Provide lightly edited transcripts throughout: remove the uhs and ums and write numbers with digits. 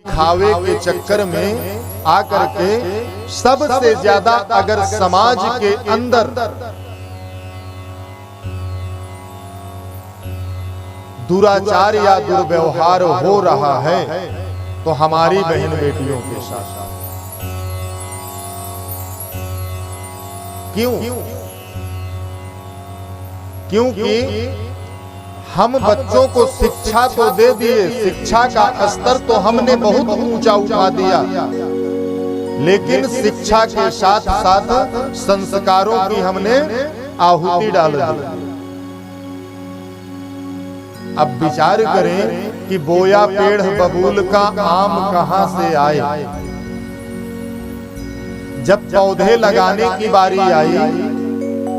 दिखावे के चक्कर में आकर के सबसे ज्यादा अगर समाज के अंदर दुराचार या दुर्व्यवहार हो रहा है तो हमारी बहन बेटियों के साथ। क्यों? क्योंकि हम बच्चों को शिक्षा तो दे दिए, शिक्षा का स्तर तो हमने बहुत ऊंचा उठा दिया, लेकिन शिक्षा के साथ साथ संस्कारों की हमने आहुति डाल दी। अब विचार करें कि बोया पेड़ बबूल का आम कहां से आए। जब पौधे लगाने की बारी आई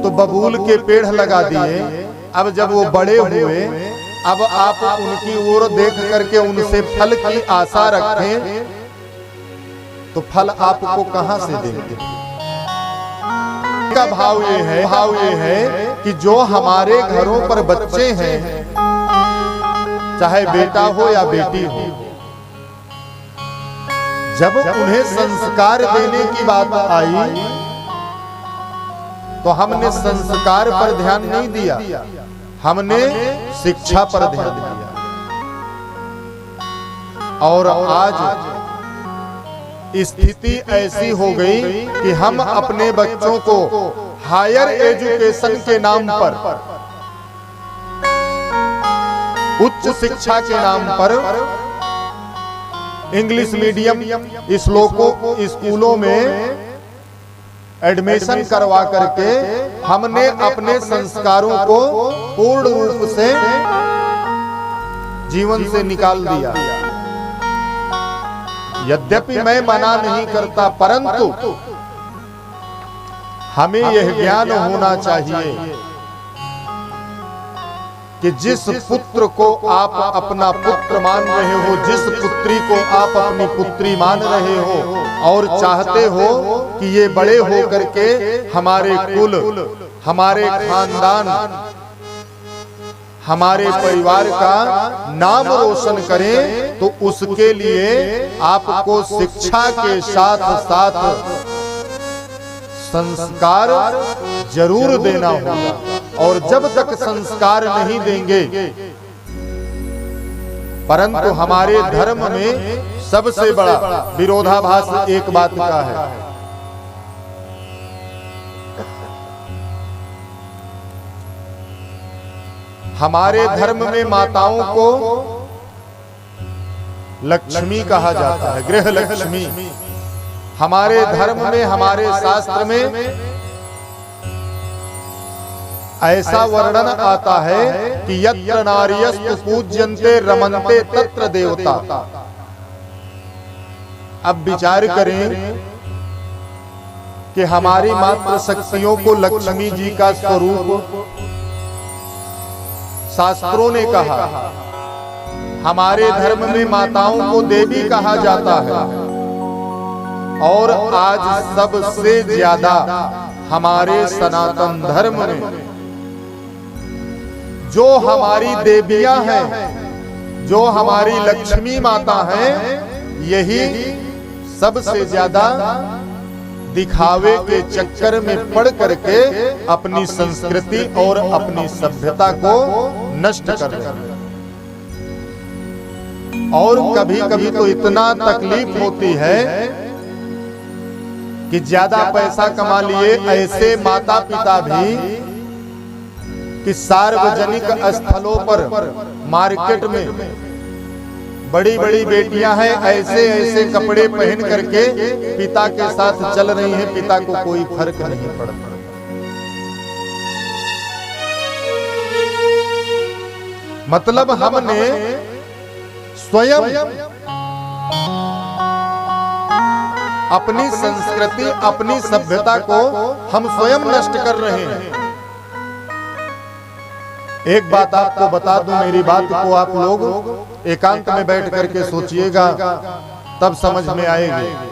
तो बबूल के पेड़ लगा दिए। अब जब वो बड़े हुए, अब आप उनकी ओर देख करके उनसे फल की आशा रखें तो फल आपको कहां से देंगे? का भाव ये है कि जो हमारे घरों पर बच्चे हैं, चाहे बेटा हो या बेटी हो, जब उन्हें संस्कार देने की बात आई तो हमने संस्कार पर ध्यान नहीं दिया, हमने शिक्षा पर ध्यान दिया। और आज स्थिति ऐसी हो गई कि हम अपने बच्चों को हायर एजुकेशन के नाम पर, उच्च शिक्षा के नाम पर इंग्लिश मीडियम स्कूलों में एडमिशन करवा करके हमने अपने संस्कारों को पूर्ण रूप से जीवन से निकाल दिया। यद्यपि मैं मना नहीं करता, परंतु हमें यह ज्ञान होना चाहिए कि जिस पुत्र को आप अपना पुत्र मान रहे हो, जिस पुत्री को आप अपनी पुत्री मान रहे हो और चाहते हो कि ये बड़े हो करके हमारे कुल, हमारे खानदान, हमारे परिवार का नाम रोशन करें, तो उसके लिए आपको शिक्षा के साथ साथ संस्कार जरूर देना होगा। और जब तक संस्कार नहीं देंगे, परंतु हमारे धर्म में सबसे बड़ा विरोधाभास एक बात का है, हमारे धर्म में माताओं को लक्ष्मी कहा जाता है, गृह लक्ष्मी। हमारे धर्म में, हमारे शास्त्र में ऐसा वर्णन आता है कि यत्र नार्यस्तु पूज्यन्ते रमन्ते तत्र देवता। अब विचार करें कि हमारी मातृ शक्तियों को लक्ष्मी जी का स्वरूप शास्त्रों ने कहा, हमारे धर्म में माताओं को देवी कहा जाता है। और आज सबसे ज्यादा हमारे सनातन धर्म में जो हमारी देवियां हैं, जो हमारी लक्ष्मी माता हैं, यही सबसे ज्यादा दिखावे के चक्कर में पड़ करके अपनी संस्कृति और अपनी सभ्यता को नष्ट कर रहे हैं। और कभी कभी तो इतना तकलीफ होती है कि ज्यादा पैसा कमा लिए ऐसे माता पिता भी कि सार्वजनिक स्थलों पर, मार्केट में बड़ी बड़ी बेटियां हैं, ऐसे ऐसे कपड़े पहन करके पिता के साथ चल रही हैं, पिता को कोई फर्क नहीं पड़ता। मतलब हमने स्वयं अपनी संस्कृति, अपनी सभ्यता को हम स्वयं नष्ट कर रहे हैं। एक बात आपको बता दूं, मेरी बात को आप लोग एकांत में बैठ करके सोचिएगा, तब समझ में आएगी।